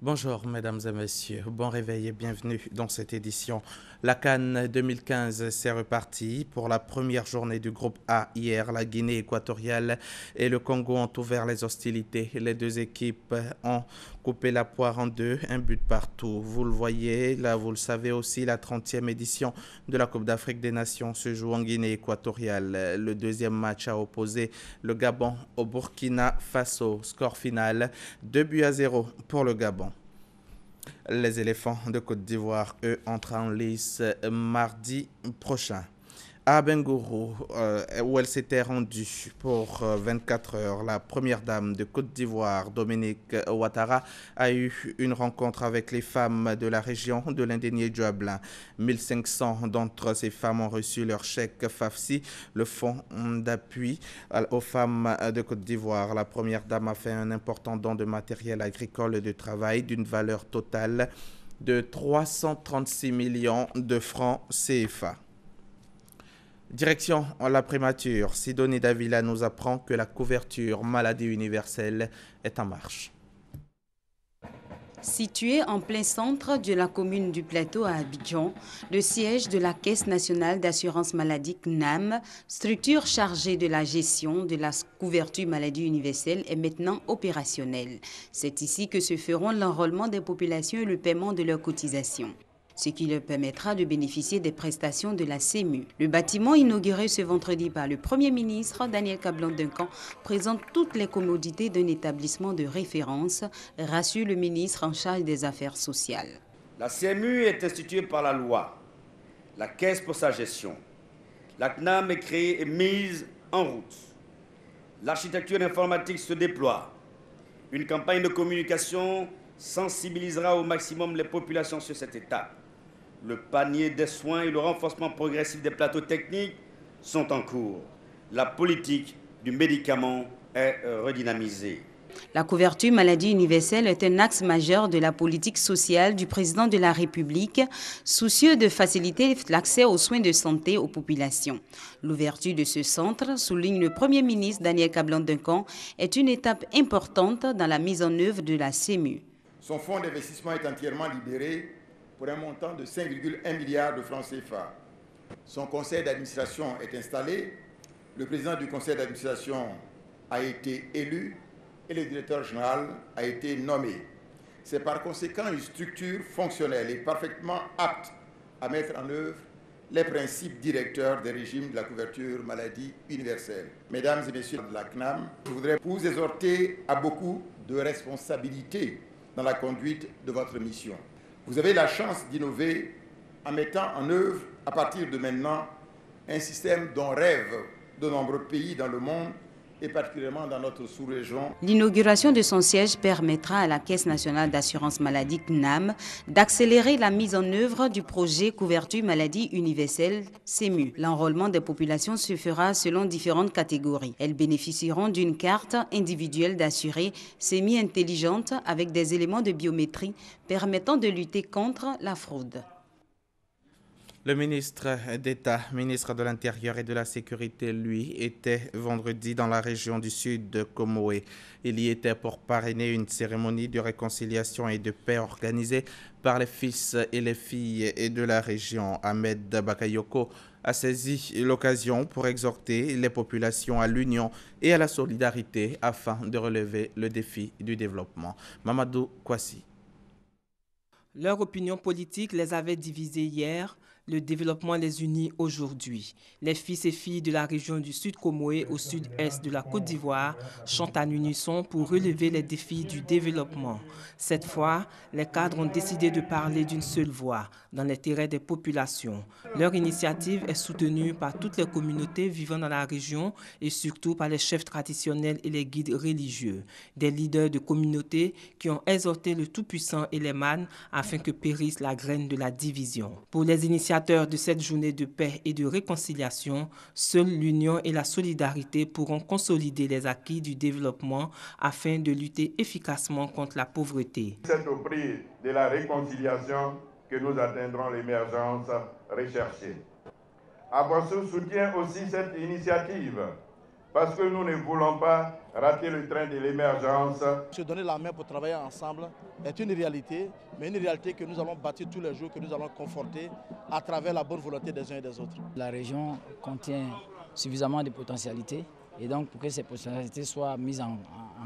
Bonjour mesdames et messieurs, bon réveil et bienvenue dans cette édition. La CAN 2015 s'est repartie pour la première journée du groupe A hier. La Guinée équatoriale et le Congo ont ouvert les hostilités. Les deux équipes ont coupé la poire en deux, un but partout. Vous le voyez, là vous le savez aussi, la 30e édition de la Coupe d'Afrique des Nations se joue en Guinée équatoriale. Le deuxième match a opposé le Gabon au Burkina Faso. Score final 2-0 pour le Gabon. Les éléphants de Côte d'Ivoire, eux, entrent en lice mardi prochain. À Bengourou, où elle s'était rendue pour 24 heures, la première dame de Côte d'Ivoire, Dominique Ouattara, a eu une rencontre avec les femmes de la région de l'Indénié Djuablin. 1500 d'entre ces femmes ont reçu leur chèque FAFSI, le fonds d'appui aux femmes de Côte d'Ivoire. La première dame a fait un important don de matériel agricole et de travail d'une valeur totale de 336 millions de francs CFA. Direction la primature, Sidonie Davila nous apprend que la couverture maladie universelle est en marche. Situé en plein centre de la commune du Plateau à Abidjan, le siège de la Caisse nationale d'assurance maladie CNAM, structure chargée de la gestion de la couverture maladie universelle, est maintenant opérationnel. C'est ici que se feront l'enrôlement des populations et le paiement de leurs cotisations, ce qui leur permettra de bénéficier des prestations de la CEMU. Le bâtiment inauguré ce vendredi par le Premier ministre Daniel Kablan-Duncan présente toutes les commodités d'un établissement de référence, rassure le ministre en charge des Affaires sociales. La CEMU est instituée par la loi, la Caisse pour sa gestion. La CNAM est créée et mise en route. L'architecture informatique se déploie. Une campagne de communication sensibilisera au maximum les populations sur cette étape. Le panier des soins et le renforcement progressif des plateaux techniques sont en cours. La politique du médicament est redynamisée. La couverture maladie universelle est un axe majeur de la politique sociale du président de la République, soucieux de faciliter l'accès aux soins de santé aux populations. L'ouverture de ce centre, souligne le Premier ministre Daniel Kablan-Duncan, est une étape importante dans la mise en œuvre de la CEMU. Son fonds d'investissement est entièrement libéré pour un montant de 5,1 milliards de francs CFA. Son conseil d'administration est installé, le président du conseil d'administration a été élu et le directeur général a été nommé. C'est par conséquent une structure fonctionnelle et parfaitement apte à mettre en œuvre les principes directeurs des régimes de la couverture maladie universelle. Mesdames et messieurs de la CNAM, je voudrais vous exhorter à beaucoup de responsabilités dans la conduite de votre mission. Vous avez la chance d'innover en mettant en œuvre, à partir de maintenant, un système dont rêvent de nombreux pays dans le monde et particulièrement dans notre sous-région. L'inauguration de son siège permettra à la Caisse nationale d'assurance maladie CNAM d'accélérer la mise en œuvre du projet couverture maladie universelle CEMU. L'enrôlement des populations se fera selon différentes catégories. Elles bénéficieront d'une carte individuelle d'assuré semi-intelligente avec des éléments de biométrie permettant de lutter contre la fraude. Le ministre d'État, ministre de l'Intérieur et de la Sécurité, lui, était vendredi dans la région du sud de Comoé. Il y était pour parrainer une cérémonie de réconciliation et de paix organisée par les fils et les filles de la région. Ahmed Bakayoko a saisi l'occasion pour exhorter les populations à l'union et à la solidarité afin de relever le défi du développement. Mamadou Kwasi. Leur opinion politique les avait divisés hier. Le développement les unit aujourd'hui. Les fils et filles de la région du Sud Comoé au sud-est de la Côte d'Ivoire chantent en unisson pour relever les défis du développement. Cette fois, les cadres ont décidé de parler d'une seule voix, dans l'intérêt des populations. Leur initiative est soutenue par toutes les communautés vivant dans la région et surtout par les chefs traditionnels et les guides religieux, des leaders de communautés qui ont exhorté le Tout-Puissant et les mânes afin que périsse la graine de la division. Pour les initiateurs de cette journée de paix et de réconciliation, seule l'union et la solidarité pourront consolider les acquis du développement afin de lutter efficacement contre la pauvreté. C'est au prix de la réconciliation que nous atteindrons l'émergence recherchée. Aboissou soutient aussi cette initiative parce que nous ne voulons pas rater le train de l'émergence. Se donner la main pour travailler ensemble est une réalité, mais une réalité que nous allons bâtir tous les jours, que nous allons conforter à travers la bonne volonté des uns et des autres. La région contient suffisamment de potentialités et donc pour que ces potentialités soient mises en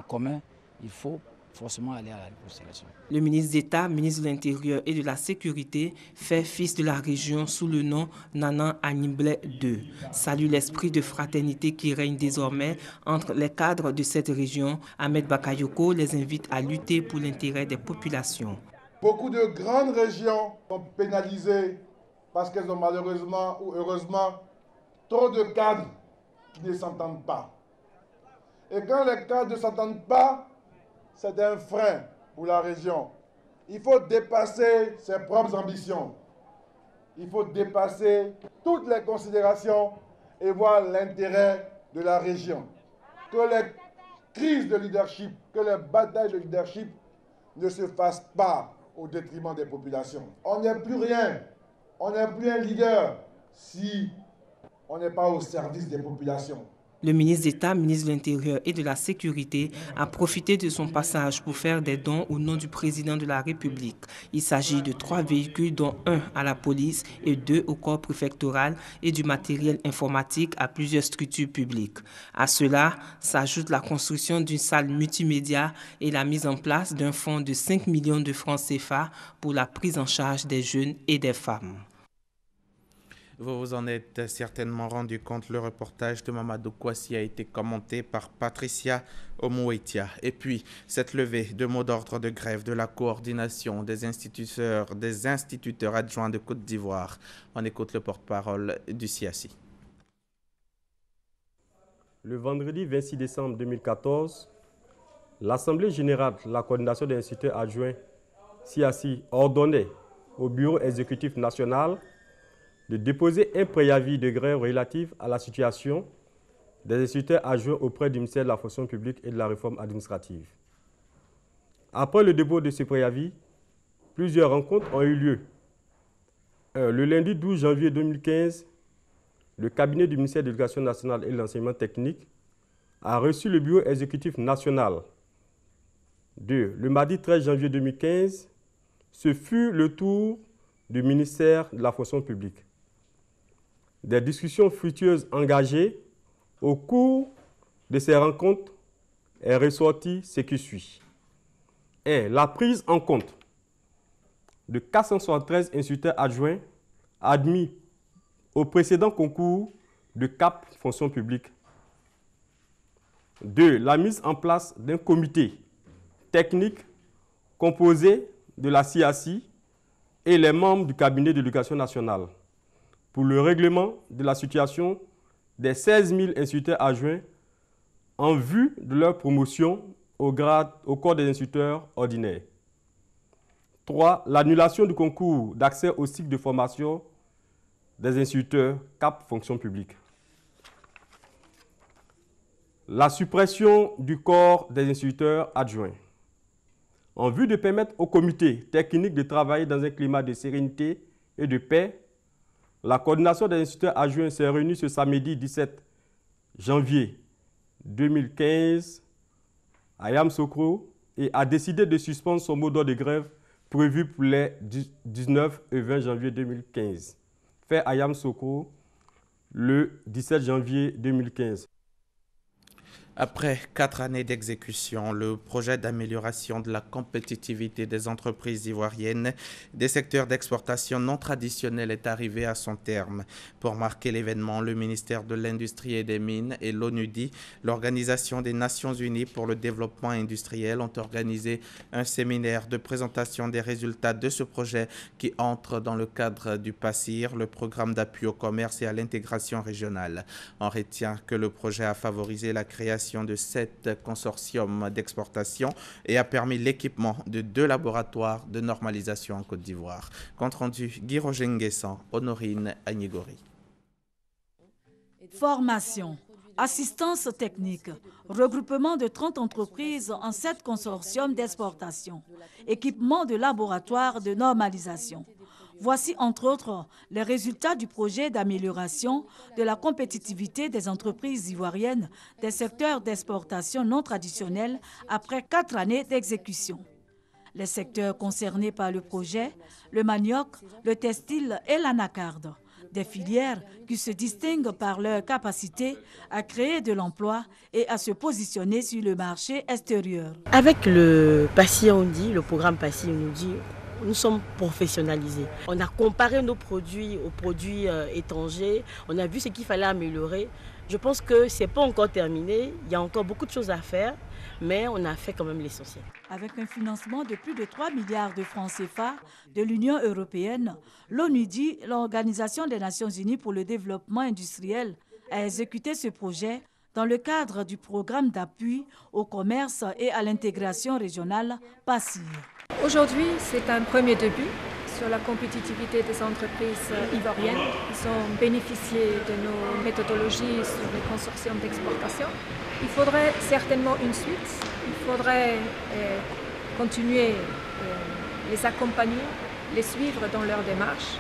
commun, il faut forcément aller à la constellation. Le ministre d'État, ministre de l'Intérieur et de la Sécurité, fait fils de la région sous le nom Nana Animblé II. Salue l'esprit de fraternité qui règne désormais entre les cadres de cette région. Ahmed Bakayoko les invite à lutter pour l'intérêt des populations. Beaucoup de grandes régions sont pénalisées parce qu'elles ont malheureusement ou heureusement trop de cadres qui ne s'entendent pas. Et quand les cadres ne s'entendent pas, c'est un frein pour la région. Il faut dépasser ses propres ambitions. Il faut dépasser toutes les considérations et voir l'intérêt de la région. Que les crises de leadership, que les batailles de leadership ne se fassent pas au détriment des populations. On n'est plus rien, on n'est plus un leader si on n'est pas au service des populations. Le ministre d'État, ministre de l'Intérieur et de la Sécurité a profité de son passage pour faire des dons au nom du président de la République. Il s'agit de 3 véhicules, dont 1 à la police et 2 au corps préfectoral et du matériel informatique à plusieurs structures publiques. À cela s'ajoute la construction d'une salle multimédia et la mise en place d'un fonds de 5 millions de francs CFA pour la prise en charge des jeunes et des femmes. Vous vous en êtes certainement rendu compte, le reportage de Mamadou Kouassi a été commenté par Patricia Omouetia. Et puis, cette levée de mot d'ordre de grève de la coordination des instituteurs adjoints de Côte d'Ivoire. On écoute le porte-parole du CIACI. Le vendredi 26 décembre 2014, l'Assemblée générale de la coordination des instituteurs adjoints CIACI ordonnait au Bureau exécutif national de déposer un préavis de grève relatif à la situation des instituteurs adjoints auprès du ministère de la fonction publique et de la réforme administrative. Après le dépôt de ce préavis, plusieurs rencontres ont eu lieu. Le lundi 12 janvier 2015, le cabinet du ministère de l'Éducation nationale et de l'enseignement technique a reçu le bureau exécutif national. Le mardi 13 janvier 2015, ce fut le tour du ministère de la fonction publique. Des discussions fructueuses engagées au cours de ces rencontres est ressorti ce qui suit. 1. La prise en compte de 473 instituteurs adjoints admis au précédent concours de CAP Fonction publique. 2. La mise en place d'un comité technique composé de la CIACI et les membres du cabinet de l'éducation nationale pour le règlement de la situation des 16 000 instituteurs adjoints en vue de leur promotion au corps des instituteurs ordinaires. 3. L'annulation du concours d'accès au cycle de formation des instituteurs CAP Fonction publique. La suppression du corps des instituteurs adjoints. En vue de permettre au comité technique de travailler dans un climat de sérénité et de paix, la coordination des instituteurs adjoints s'est réunie ce samedi 17 janvier 2015 à Yamoussoukro et a décidé de suspendre son mot d'ordre de grève prévu pour les 19 et 20 janvier 2015, fait à Yamoussoukro le 17 janvier 2015. Après 4 années d'exécution, le projet d'amélioration de la compétitivité des entreprises ivoiriennes des secteurs d'exportation non traditionnels est arrivé à son terme. Pour marquer l'événement, le ministère de l'Industrie et des Mines et l'ONUDI, l'Organisation des Nations Unies pour le développement industriel, ont organisé un séminaire de présentation des résultats de ce projet qui entre dans le cadre du PACIR, le programme d'appui au commerce et à l'intégration régionale. On retient que le projet a favorisé la création de 7 consortiums d'exportation et a permis l'équipement de 2 laboratoires de normalisation en Côte d'Ivoire. Compte rendu Guy Roger Nguessan, Honorine Agnigori. Formation, assistance technique, regroupement de 30 entreprises en 7 consortiums d'exportation, équipement de laboratoires de normalisation. Voici entre autres les résultats du projet d'amélioration de la compétitivité des entreprises ivoiriennes des secteurs d'exportation non traditionnels après 4 années d'exécution. Les secteurs concernés par le projet, le manioc, le textile et l'anacarde. Des filières qui se distinguent par leur capacité à créer de l'emploi et à se positionner sur le marché extérieur. Avec le PASSI, on dit, le programme PASSI, on nous dit, nous sommes professionnalisés. On a comparé nos produits aux produits étrangers, on a vu ce qu'il fallait améliorer. Je pense que ce n'est pas encore terminé, il y a encore beaucoup de choses à faire, mais on a fait quand même l'essentiel. Avec un financement de plus de 3 milliards de francs CFA de l'Union européenne, l'ONUDI, l'Organisation des Nations Unies pour le développement industriel, a exécuté ce projet dans le cadre du programme d'appui au commerce et à l'intégration régionale PASSIR. Aujourd'hui, c'est un premier début sur la compétitivité des entreprises ivoiriennes qui ont bénéficié de nos méthodologies sur les consortiums d'exportation. Il faudrait certainement une suite, il faudrait continuer les accompagner, les suivre dans leur démarche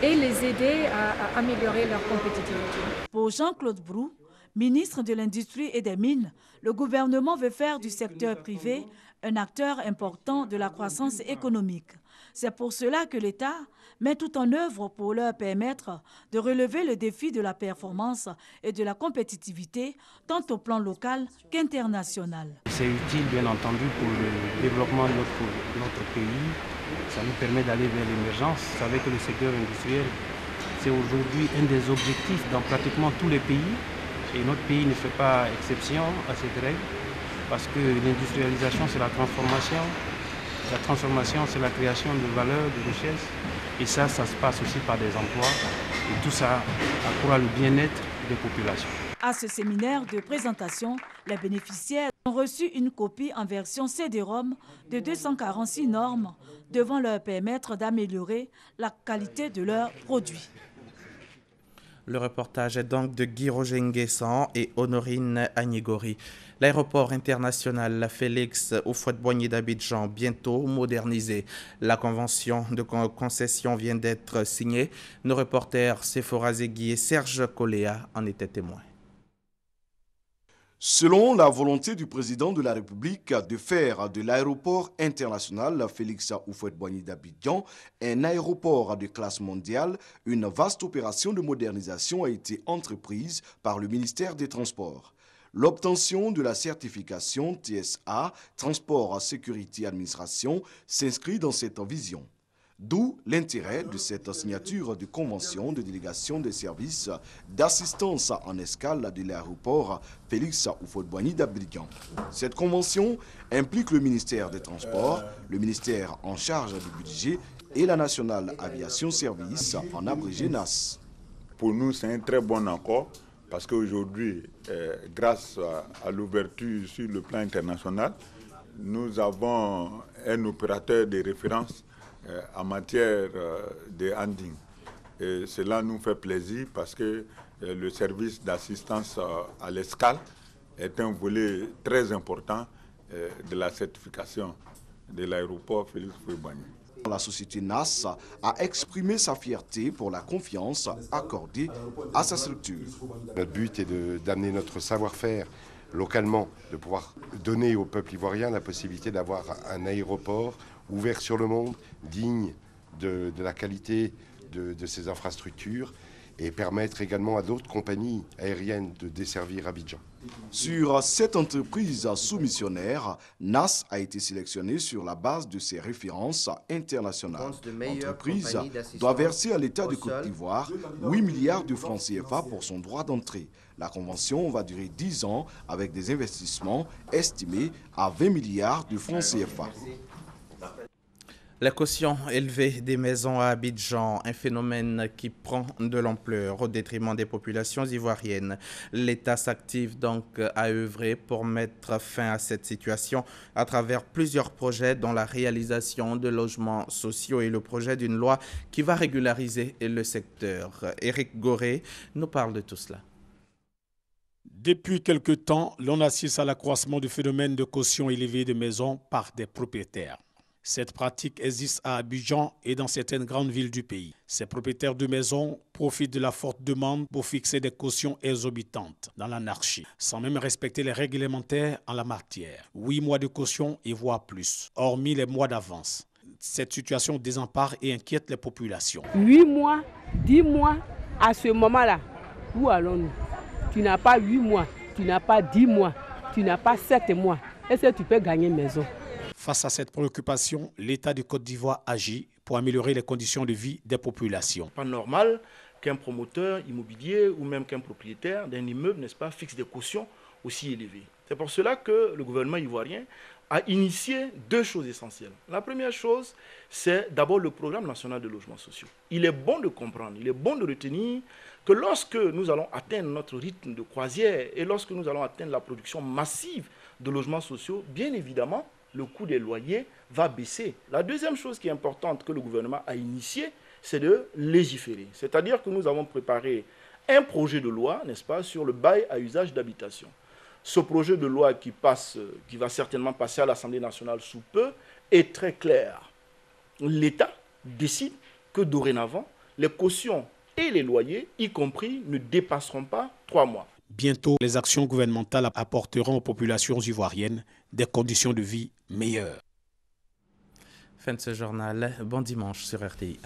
et les aider à améliorer leur compétitivité. Pour Jean-Claude Brou, ministre de l'Industrie et des Mines, le gouvernement veut faire du secteur privé un acteur important de la croissance économique. C'est pour cela que l'État met tout en œuvre pour leur permettre de relever le défi de la performance et de la compétitivité, tant au plan local qu'international. C'est utile, bien entendu, pour le développement de notre pays. Ça nous permet d'aller vers l'émergence. Vous savez que le secteur industriel, c'est aujourd'hui un des objectifs dans pratiquement tous les pays. Et notre pays ne fait pas exception à cette règle, parce que l'industrialisation, c'est la transformation. La transformation, c'est la création de valeur, de richesse. Et ça se passe aussi par des emplois. Et tout ça accroît le bien-être des populations. À ce séminaire de présentation, les bénéficiaires ont reçu une copie en version CD-ROM de 246 normes devant leur permettre d'améliorer la qualité de leurs produits. Le reportage est donc de Guy Roger Nguessan et Honorine Agnigori. L'aéroport international Félix Houphouët-Boigny d'Abidjan, bientôt modernisé. La convention de concession vient d'être signée. Nos reporters Sephora Zegui et Serge Coléa en étaient témoins. Selon la volonté du président de la République de faire de l'aéroport international Félix Houphouët-Boigny d'Abidjan un aéroport de classe mondiale, une vaste opération de modernisation a été entreprise par le ministère des Transports. L'obtention de la certification TSA, Transport, Sécurité, Administration, s'inscrit dans cette vision. D'où l'intérêt de cette signature de convention de délégation des services d'assistance en escale de l'aéroport Félix Houphouët-Boigny d'Abidjan. Cette convention implique le ministère des Transports, le ministère en charge du budget et la Nationale Aviation Service, en abrégé NAS. Pour nous, c'est un très bon accord parce qu'aujourd'hui, grâce à l'ouverture sur le plan international, nous avons un opérateur de référence en matière de handling. Et cela nous fait plaisir parce que le service d'assistance à l'escale est un volet très important de la certification de l'aéroport Félix Houphouët-Boigny. La société NAS a exprimé sa fierté pour la confiance accordée à sa structure. Notre but est d'amener notre savoir-faire localement, de pouvoir donner au peuple ivoirien la possibilité d'avoir un aéroport ouvert sur le monde, digne de la qualité de ses infrastructures et permettre également à d'autres compagnies aériennes de desservir Abidjan. Sur cette entreprise soumissionnaire, NAS a été sélectionnée sur la base de ses références internationales. L'entreprise doit verser à l'État de Côte d'Ivoire 8 milliards de francs CFA pour son droit d'entrée. La convention va durer 10 ans avec des investissements estimés à 20 milliards de francs CFA. La caution élevée des maisons à Abidjan, un phénomène qui prend de l'ampleur au détriment des populations ivoiriennes. L'État s'active donc à œuvrer pour mettre fin à cette situation à travers plusieurs projets dont la réalisation de logements sociaux et le projet d'une loi qui va régulariser le secteur. Éric Goré nous parle de tout cela. Depuis quelque temps, l'on assiste à l'accroissement du phénomène de caution élevée de maisons par des propriétaires. Cette pratique existe à Abidjan et dans certaines grandes villes du pays. Ces propriétaires de maisons profitent de la forte demande pour fixer des cautions exorbitantes dans l'anarchie, sans même respecter les règles élémentaires en la matière. 8 mois de caution et voire plus, hormis les mois d'avance. Cette situation désempare et inquiète les populations. 8 mois, 10 mois, à ce moment-là, où allons-nous? Tu n'as pas 8 mois, tu n'as pas 10 mois, tu n'as pas 7 mois. Est-ce que tu peux gagner une maison? Face à cette préoccupation, l'État de Côte d'Ivoire agit pour améliorer les conditions de vie des populations. Pas normal qu'un promoteur immobilier ou même qu'un propriétaire d'un immeuble, n'est-ce pas, fixe des cautions aussi élevées. C'est pour cela que le gouvernement ivoirien a initié 2 choses essentielles. La première chose, c'est d'abord le programme national de logements sociaux. Il est bon de comprendre, il est bon de retenir que lorsque nous allons atteindre notre rythme de croisière et lorsque nous allons atteindre la production massive de logements sociaux, bien évidemment, le coût des loyers va baisser. La deuxième chose qui est importante que le gouvernement a initiée, c'est de légiférer. C'est-à-dire que nous avons préparé un projet de loi, n'est-ce pas, sur le bail à usage d'habitation. Ce projet de loi qui va certainement passer à l'Assemblée nationale sous peu, est très clair. L'État décide que dorénavant, les cautions et les loyers, y compris, ne dépasseront pas 3 mois. Bientôt, les actions gouvernementales apporteront aux populations ivoiriennes des conditions de vie meilleures. Fin de ce journal. Bon dimanche sur RTI.